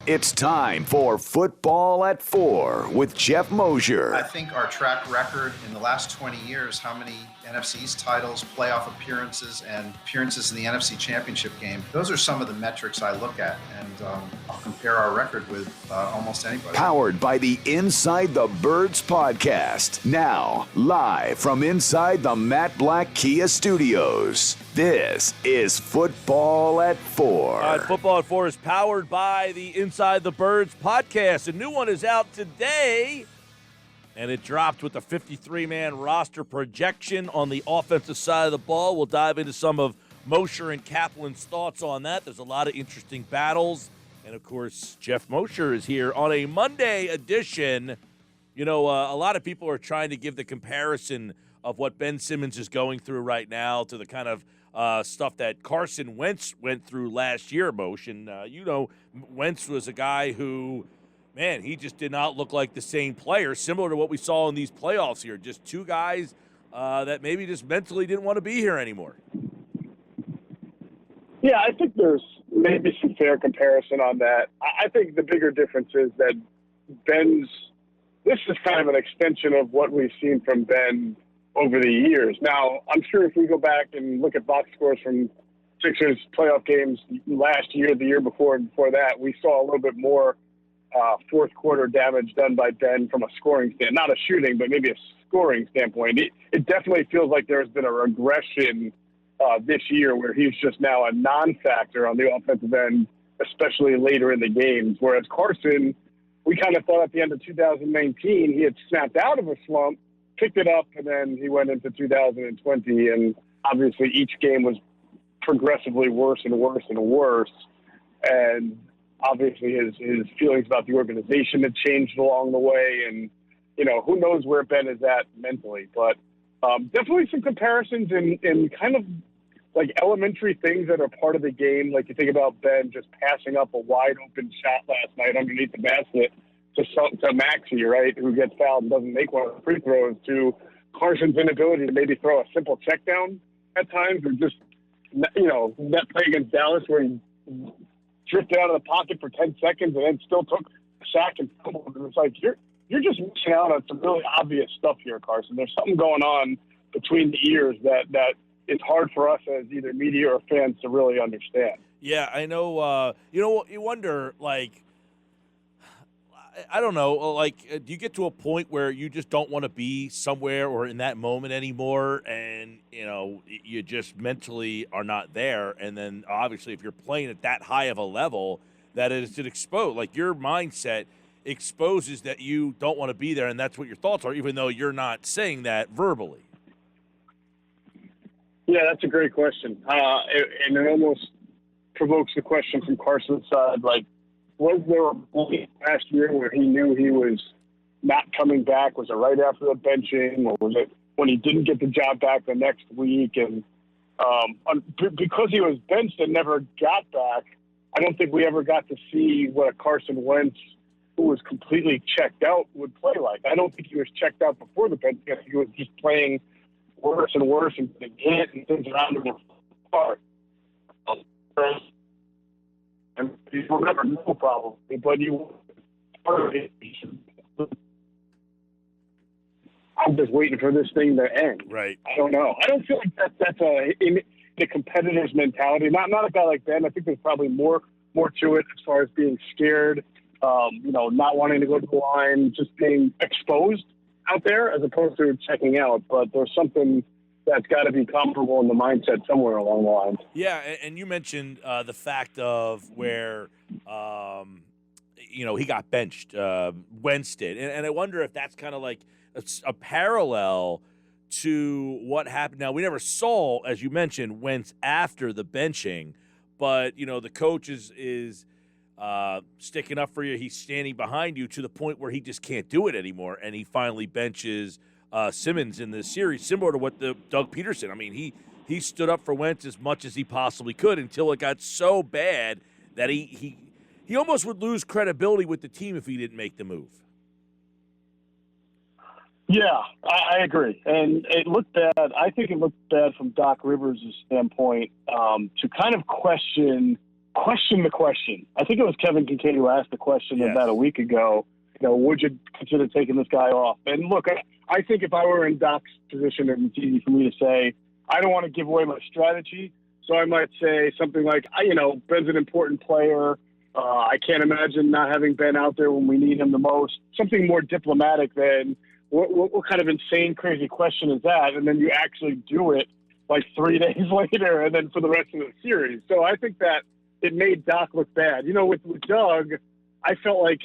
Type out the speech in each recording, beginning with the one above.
It's time for Football at 4 with Geoff Mosher. I think our track record in the last 20 years, how many NFC East titles, playoff appearances, and appearances in the NFC Championship game, those are some of the metrics I look at, and I'll compare our record with almost anybody. Powered by the Inside the Birds podcast. Now, live from inside the Matt Black Kia Studios. This is Football at 4. All right, Football at 4 is powered by the Inside the Birds podcast. A new one is out today, and it dropped with a 53-man roster projection on the offensive side of the ball. We'll dive into some of Mosher and Kaplan's thoughts on that. There's a lot of interesting battles. And, of course, Geoff Mosher is here on a Monday edition. You know, a lot of people are trying to give the comparison of what Ben Simmons is going through right now to the kind of stuff that Carson Wentz went through last year, Motion. Wentz was a guy who, man, he just did not look like the same player, similar to what we saw in these playoffs here. Just two guys that maybe just mentally didn't want to be here anymore. Yeah, I think there's maybe some fair comparison on that. I think the bigger difference is that this is kind of an extension of what we've seen from Ben over the years. Now, I'm sure if we go back and look at box scores from Sixers playoff games last year, the year before, and before that, we saw a little bit more fourth quarter damage done by Ben from a scoring standpoint. Not a shooting, but maybe a scoring standpoint. It definitely feels like there's been a regression this year where he's just now a non-factor on the offensive end, especially later in the games. Whereas Carson, we kind of thought at the end of 2019 he had snapped out of a slump, picked it up, and then he went into 2020, and obviously each game was progressively worse and worse and worse. And obviously his feelings about the organization had changed along the way, and, you know, who knows where Ben is at mentally. But definitely some comparisons in kind of like elementary things that are part of the game. Like you think about Ben just passing up a wide open shot last night underneath the basket to Maxey, right, who gets fouled and doesn't make one of the free throws, to Carson's inability to maybe throw a simple check down at times, or just, you know, that play against Dallas where he drifted out of the pocket for 10 seconds and then still took a sack and fumbled. And it's like, you're just missing out on some really obvious stuff here, Carson. There's something going on between the ears that is hard for us as either media or fans to really understand. Yeah, I know. You wonder, like, I don't know, like, do you get to a point where you just don't want to be somewhere or in that moment anymore, and, you know, you just mentally are not there, and then obviously if you're playing at that high of a level, that is exposed. Like, your mindset exposes that you don't want to be there, and that's what your thoughts are, even though you're not saying that verbally. Yeah, that's a great question. And it almost provokes the question from Carson's side, like, was there a point last year where he knew he was not coming back? Was it right after the benching, or was it when he didn't get the job back the next week? And because he was benched and never got back, I don't think we ever got to see what a Carson Wentz who was completely checked out would play like. I don't think he was checked out before the bench. I think he was just playing worse and worse and hit and things around him were apart. And he will never know probably, but you part of it. I'm just waiting for this thing to end. Right. I don't know. I don't feel like that's in the competitor's mentality. Not a guy like Ben. I think there's probably more to it as far as being scared, not wanting to go to the line, just being exposed out there as opposed to checking out. But there's something that's got to be comparable in the mindset somewhere along the lines. Yeah, and you mentioned the fact of where, he got benched, Wentz did. And I wonder if that's kind of like a parallel to what happened. Now, we never saw, as you mentioned, Wentz after the benching, but, the coach is sticking up for you. He's standing behind you to the point where he just can't do it anymore, and he finally benches Simmons in this series, similar to what the Doug Peterson. I mean, he stood up for Wentz as much as he possibly could until it got so bad that he almost would lose credibility with the team if he didn't make the move. Yeah, I agree. And it looked bad. I think it looked bad from Doc Rivers' standpoint to kind of question question the question. I think it was Kevin Kincaid who asked the question Yes. about a week ago. Would you consider taking this guy off? And look, I think if I were in Doc's position, and it's easy for me to say, I don't want to give away my strategy. So I might say something like, Ben's an important player. I can't imagine not having Ben out there when we need him the most. Something more diplomatic than what kind of insane, crazy question is that? And then you actually do it like 3 days later and then for the rest of the series. So I think that it made Doc look bad. With Doug, I felt like,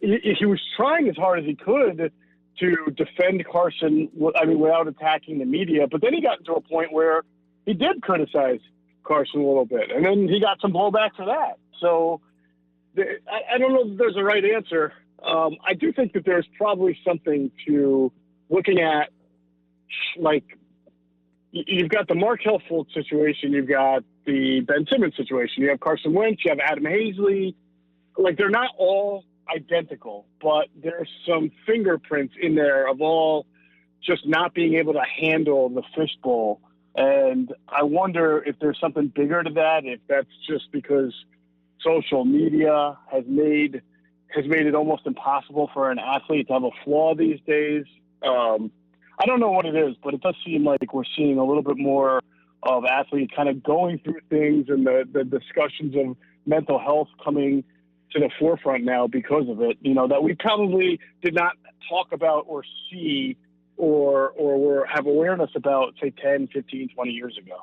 he was trying as hard as he could to defend Carson, without attacking the media. But then he got into a point where he did criticize Carson a little bit, and then he got some blowback for that. So I don't know if there's a right answer. I do think that there's probably something to looking at, like, you've got the Markelle Fultz situation, you've got the Ben Simmons situation, you have Carson Wentz, you have Adam Hazley. Like, they're not all identical, but there's some fingerprints in there of all just not being able to handle the fishbowl. And I wonder if there's something bigger to that, if that's just because social media has made it almost impossible for an athlete to have a flaw these days. I don't know what it is, but it does seem like we're seeing a little bit more of athletes kind of going through things, and the discussions of mental health coming to the forefront now because of it, that we probably did not talk about or see or have awareness about, say, 10, 15, 20 years ago.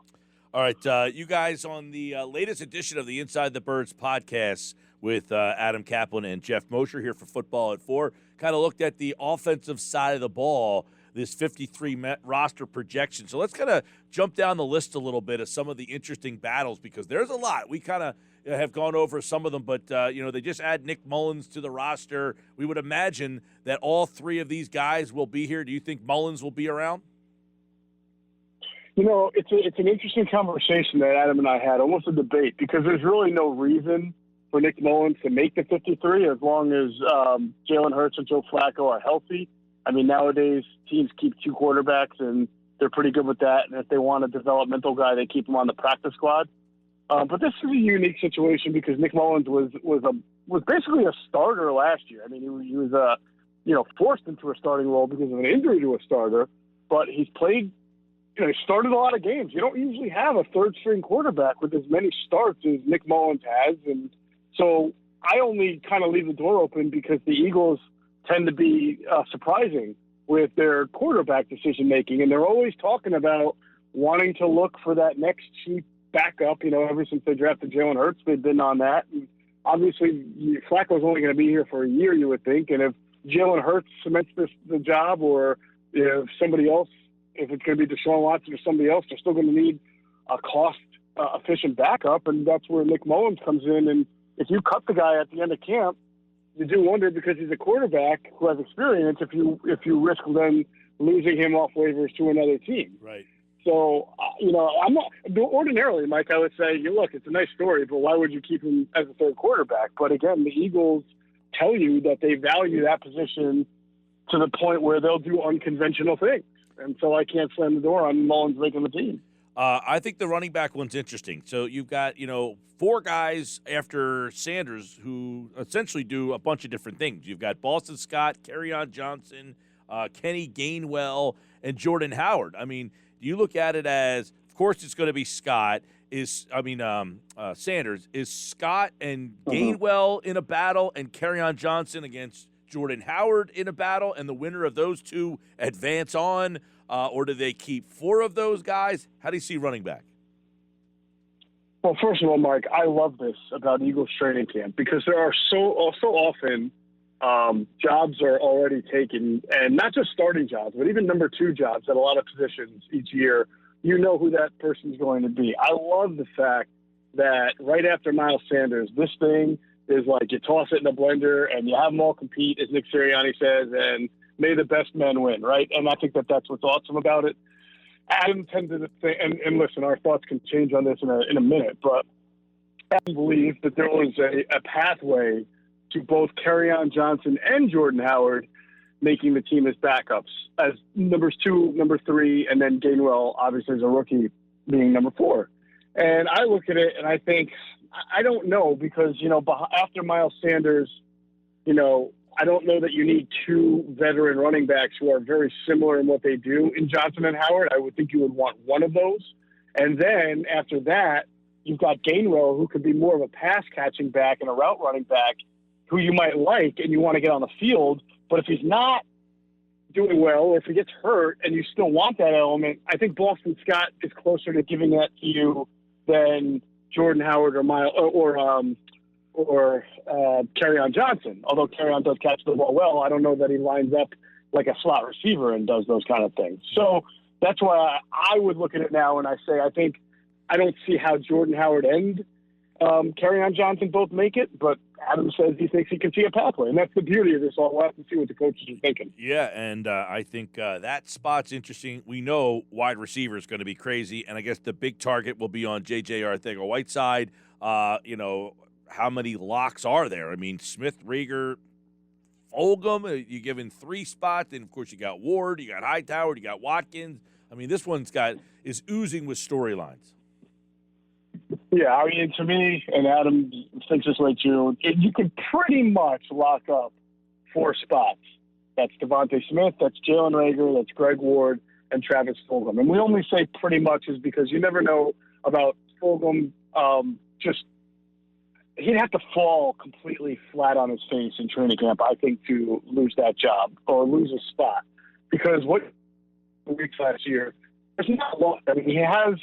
All right, you guys on the latest edition of the Inside the Birds podcast with Adam Kaplan and Geoff Mosher here for Football at 4, kind of looked at the offensive side of the ball, this 53 roster projection. So let's kind of jump down the list a little bit of some of the interesting battles, because there's a lot. We kind of have gone over some of them, but, they just add Nick Mullins to the roster. We would imagine that all three of these guys will be here. Do you think Mullins will be around? It's an interesting conversation that Adam and I had, almost a debate, because there's really no reason for Nick Mullins to make the 53 as long as Jalen Hurts and Joe Flacco are healthy. Nowadays teams keep two quarterbacks, and they're pretty good with that. And if they want a developmental guy, they keep him on the practice squad. But this is a unique situation because Nick Mullins was basically a starter last year. He was forced into a starting role because of an injury to a starter, but he's played. He started a lot of games. You don't usually have a third-string quarterback with as many starts as Nick Mullins has, and so I only kind of leave the door open because the Eagles tend to be surprising with their quarterback decision-making, and they're always talking about wanting to look for that next cheap backup. Ever since they drafted Jalen Hurts, they've been on that. And obviously, Flacco's only going to be here for a year, you would think, and if Jalen Hurts cements the job, or if somebody else, if it's going to be Deshaun Watson or somebody else, they're still going to need a cost-efficient backup, and that's where Nick Mullins comes in. And if you cut the guy at the end of camp, you do wonder, because he's a quarterback who has experience, if you risk then losing him off waivers to another team. Right. So, I'm not ordinarily, Mike, I would say, look, it's a nice story, but why would you keep him as a third quarterback? But again, the Eagles tell you that they value that position to the point where they'll do unconventional things. And so I can't slam the door on Mullins making the team. I think the running back one's interesting. So you've got, four guys after Sanders who essentially do a bunch of different things. You've got Boston Scott, Kerryon Johnson, Kenny Gainwell, and Jordan Howard. Do you look at it as, of course, it's going to be Scott. Sanders. Is Scott and Gainwell in a battle, and Kerryon Johnson against Jordan Howard in a battle, and the winner of those two advance on, or do they keep four of those guys? How do you see running back? Well, first of all, Mike, I love this about Eagles training camp, because there are so often jobs are already taken, and not just starting jobs, but even number two jobs at a lot of positions each year. You know who that person's going to be. I love the fact that right after Miles Sanders, this thing is like you toss it in a blender and you have them all compete, as Nick Sirianni says, and may the best men win, right? And I think that's what's awesome about it. Adam tended to think, and listen, our thoughts can change on this in a minute, but I believe that there was a pathway to both Kerryon Johnson and Jordan Howard making the team as backups, as numbers 2, number 3, and then Gainwell, obviously, as a rookie, being number 4. And I look at it and I think, I don't know, because, after Miles Sanders, I don't know that you need two veteran running backs who are very similar in what they do in Johnson and Howard. I would think you would want one of those. And then after that, you've got Gainwell, who could be more of a pass-catching back and a route running back, who you might like and you want to get on the field. But if he's not doing well, or if he gets hurt and you still want that element, I think Boston Scott is closer to giving that to you than Jordan Howard or Miles or Kerryon Johnson. Although Kerryon does catch the ball well, I don't know that he lines up like a slot receiver and does those kind of things. So that's why I would look at it now and I say I don't see how Jordan Howard and Kerryon Johnson both make it, but Adam says he thinks he can see a pathway, and that's the beauty of this all. We'll have to see what the coaches are thinking. Yeah, and I think that spot's interesting. We know wide receiver is going to be crazy, and I guess the big target will be on J.J. Arcega-Whiteside. How many locks are there? I mean, Smith, Rieger, Fulgham, you're given three spots, and of course you got Ward, you got Hightower, you got Watkins. I mean, this one's is oozing with storylines. Yeah, I mean, to me, and Adam thinks this way too, you could pretty much lock up four spots. That's Devontae Smith, that's Jalen Reagor, that's Greg Ward, and Travis Fulgham. And we only say pretty much is because you never know about Fulgham. He'd have to fall completely flat on his face in training camp, I think, to lose that job or lose a spot. Because what weeks last year, it's not long. I mean, he has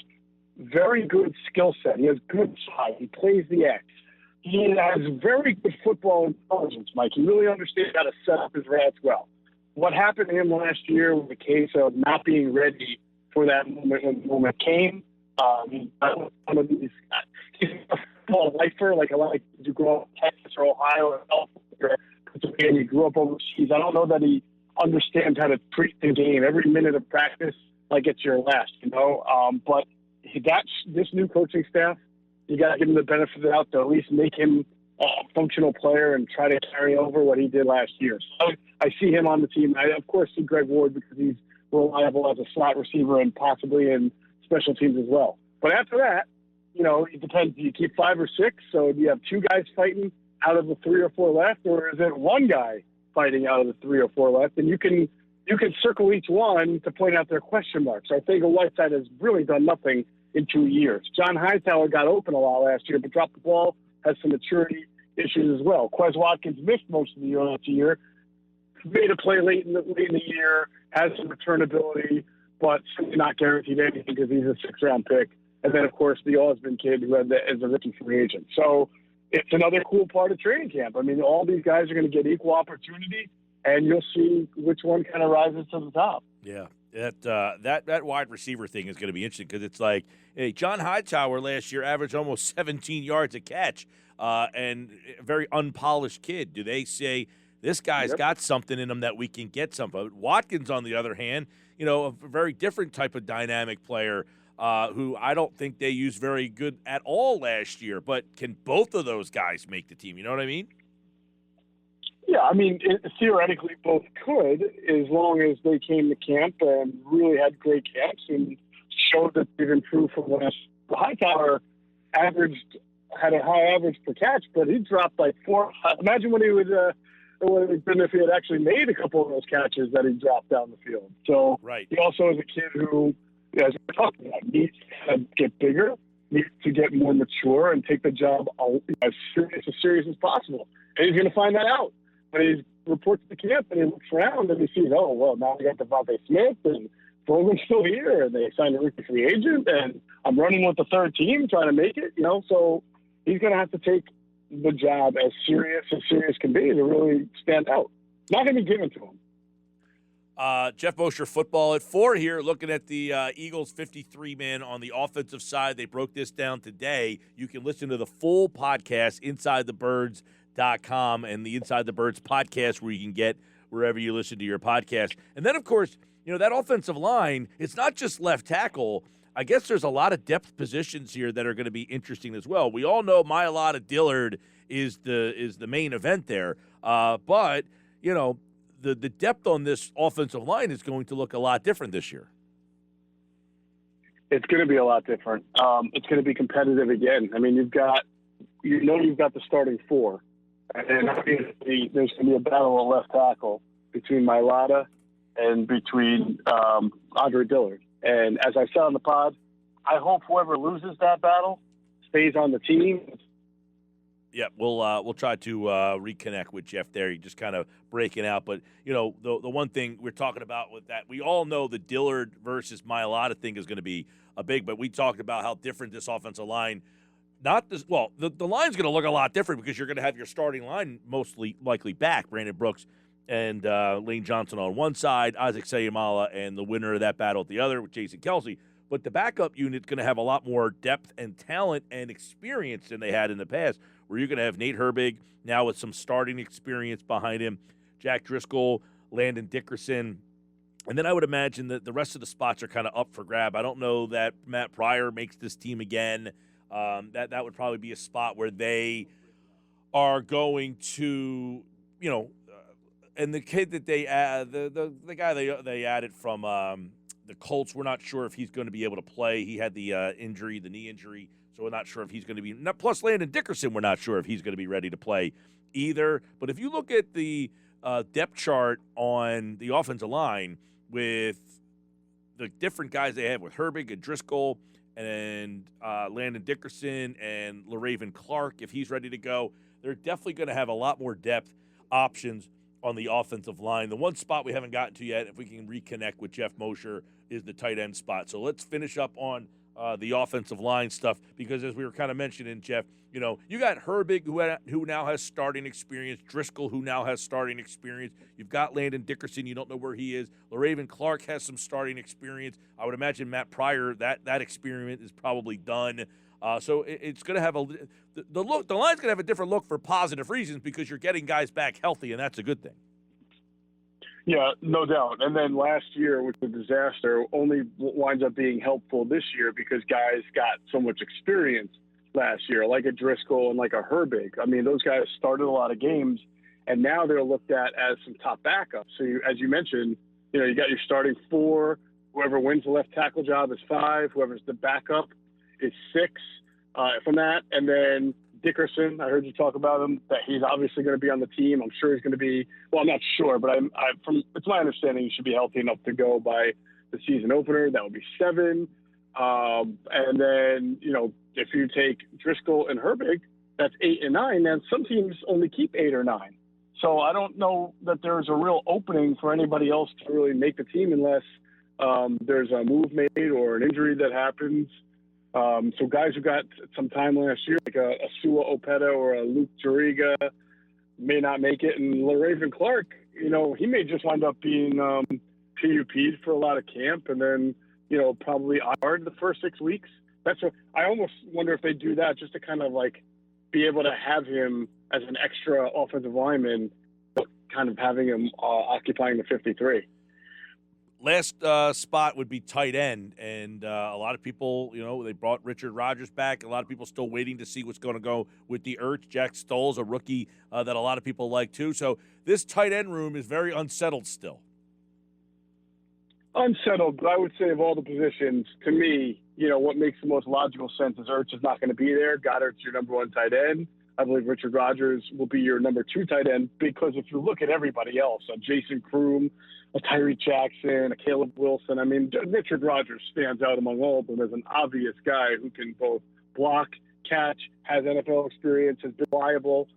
very good skill set. He has good size. He plays the X. He has very good football intelligence, Mike. He really understands how to set up his routes well. What happened to him last year was a case of not being ready for that moment when the moment came. He's a football lifer, like a lot of kids who grow up in Texas or Ohio or Pennsylvania. He grew up overseas. I don't know that he understands how to treat the game. Every minute of practice, like it's your last, But this new coaching staff, you got to give him the benefit of the doubt to at least make him a functional player and try to carry over what he did last year. So I see him on the team. I, of course, see Greg Ward because he's reliable as a slot receiver and possibly in special teams as well. But after that, it depends. Do you keep 5 or 6? So do you have 2 guys fighting out of the 3 or 4 left, or is it 1 guy fighting out of the 3 or 4 left? And you can circle each one to point out their question marks. I think Whiteside has really done nothing in 2 years. John Hightower got open a lot last year, but dropped the ball, has some maturity issues as well. Quez Watkins missed most of the year last year, made a play late in the year, has some return ability, but not guaranteed anything because he's a 6th-round pick. And then, of course, the Osmond kid who is a rookie free agent. So it's another cool part of training camp. I mean, all these guys are going to get equal opportunity, and you'll see which one kind of rises to the top. Yeah, that wide receiver thing is going to be interesting because it's like, hey, John Hightower last year averaged almost 17 yards a catch, and a very unpolished kid. Do they say this guy's got something in him that we can get something? Watkins, on the other hand, a very different type of dynamic player who I don't think they used very good at all last year. But can both of those guys make the team? You know what I mean? Yeah, I mean, theoretically both could, as long as they came to camp and really had great camps and showed that they've improved from last. Hightower had a high average per catch, but he dropped like 4. Imagine what he would have been if he had actually made a couple of those catches that he dropped down the field. So He also is a kid who, as we're talking about, needs to get bigger, needs to get more mature, and take the job as serious as possible. And he's going to find that out. When he reports to camp and he looks around and he sees, oh, well, now we got Devontae Smith and Fulgham's still here and they signed a rookie free agent and I'm running with the 3rd team trying to make it, so he's going to have to take the job as serious can be to really stand out. Not going to be given to him. Geoff Mosher, Football at 4 here, looking at the Eagles 53-man on the offensive side. They broke this down today. You can listen to the full podcast, InsideTheBirds.com, and the Inside the Birds podcast, where you can get wherever you listen to your podcast. And then, of course, that offensive line, it's not just left tackle. I guess there's a lot of depth positions here that are going to be interesting as well. We all know Mailata Dillard is the main event there. But, the depth on this offensive line is going to look a lot different this year. It's going to be a lot different. It's going to be competitive again. I mean, you've got the starting four, and then obviously there's going to be a battle at left tackle between Mailata and between Andre Dillard. And as I said on the pod, I hope whoever loses that battle stays on the team. Yeah, we'll try to reconnect with Geoff there. You're just kind of breaking out, but the one thing we're talking about with that, we all know the Dillard versus Mailata thing is going to be a big. But we talked about how different this offensive line. The line's going to look a lot different because you're going to have your starting line mostly likely back, Brandon Brooks and Lane Johnson on one side, Isaac Sayamala, and the winner of that battle at the other with Jason Kelsey. But the backup unit's going to have a lot more depth and talent and experience than they had in the past, where you're going to have Nate Herbig now with some starting experience behind him, Jack Driscoll, Landon Dickerson. And then I would imagine that the rest of the spots are kind of up for grab. I don't know that Matt Pryor makes this team again. That would probably be a spot where they are going to, and the kid that they add, the guy they added from the Colts, we're not sure if he's going to be able to play. He had the knee injury, so we're not sure if he's going to be. Plus, Landon Dickerson, we're not sure if he's going to be ready to play either. But if you look at the depth chart on the offensive line with the different guys they have with Herbig and Driscoll and Landon Dickerson and LaRaven Clark, if he's ready to go, they're definitely going to have a lot more depth options on the offensive line. The one spot we haven't gotten to yet, if we can reconnect with Geoff Mosher, is the tight end spot. So let's finish up on the offensive line stuff, because as we were kind of mentioning, Geoff, you got Herbig who now has starting experience, Driscoll who now has starting experience. You've got Landon Dickerson, you don't know where he is. LaRaven Clark has some starting experience. I would imagine Matt Pryor, that experiment is probably done. So it's going to have the look. The line's going to have a different look for positive reasons because you're getting guys back healthy, and that's a good thing. Yeah, no doubt. And then last year with the disaster only winds up being helpful this year because guys got so much experience last year, like a Driscoll and like a Herbig. I mean, those guys started a lot of games, and now they're looked at as some top backups. So as you mentioned, you got your starting four. Whoever wins the left tackle job is 5. Whoever's the backup is 6 from that. And then Dickerson, I heard you talk about him, that he's obviously going to be on the team. I'm sure he's going to be, well, I'm not sure, but it's my understanding he should be healthy enough to go by the season opener. That would be 7. And then, if you take Driscoll and Herbig, that's 8 and 9. And some teams only keep 8 or 9. So I don't know that there's a real opening for anybody else to really make the team unless there's a move made or an injury that happens. So guys who got some time last year, like a Sua Opeta or a Luke Juriga, may not make it. And LaRaven Clark, he may just wind up being PUP'd for a lot of camp and then, probably IR'd the first 6 weeks. I almost wonder if they do that just to kind of like be able to have him as an extra offensive lineman, but kind of having him occupying the 53. Last spot would be tight end, and a lot of people, they brought Richard Rodgers back. A lot of people still waiting to see what's going to go with the Ertz. Jack Stoll's a rookie that a lot of people like too. So this tight end room is very unsettled still. Unsettled, but I would say of all the positions, to me, what makes the most logical sense is Ertz is not going to be there. Goddard's your number 1 tight end. I believe Richard Rodgers will be your number 2 tight end because if you look at everybody else, a Jason Kroom, a Tyree Jackson, a Caleb Wilson, I mean, Richard Rodgers stands out among all of them as an obvious guy who can both block, catch, has NFL experience, has been reliable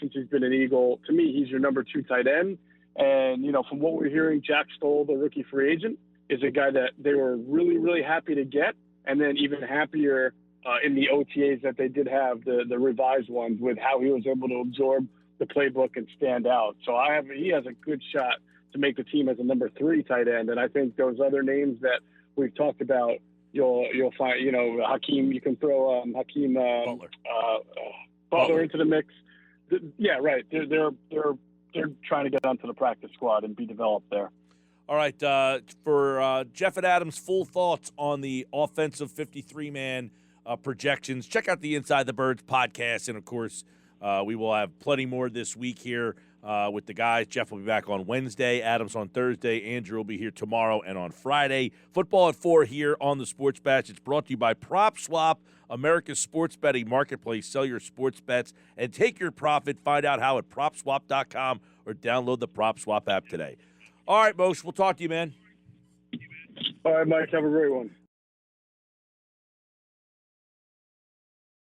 since he's been an Eagle. To me, he's your number 2 tight end. And, from what we're hearing, Jack Stoll, the rookie free agent, is a guy that they were really, really happy to get, and then even happier in the OTAs that they did have, the revised ones, with how he was able to absorb the playbook and stand out. So he has a good shot to make the team as a number 3 tight end. And I think those other names that we've talked about, you'll find, Hakeem, you can throw Hakeem Butler into the mix. Yeah, right. They're trying to get onto the practice squad and be developed there. All right, for Jeff and Adam's full thoughts on the offensive 53-man projections, check out the Inside the Birds podcast and, of course, We will have plenty more this week here with the guys. Geoff will be back on Wednesday. Adams on Thursday. Andrew will be here tomorrow and on Friday. Football at 4 here on the Sports Batch. It's brought to you by PropSwap, America's sports betting marketplace. Sell your sports bets and take your profit. Find out how at PropSwap.com or download the PropSwap app today. All right, Moshe, we'll talk to you, man. All right, Mike. Have a great one.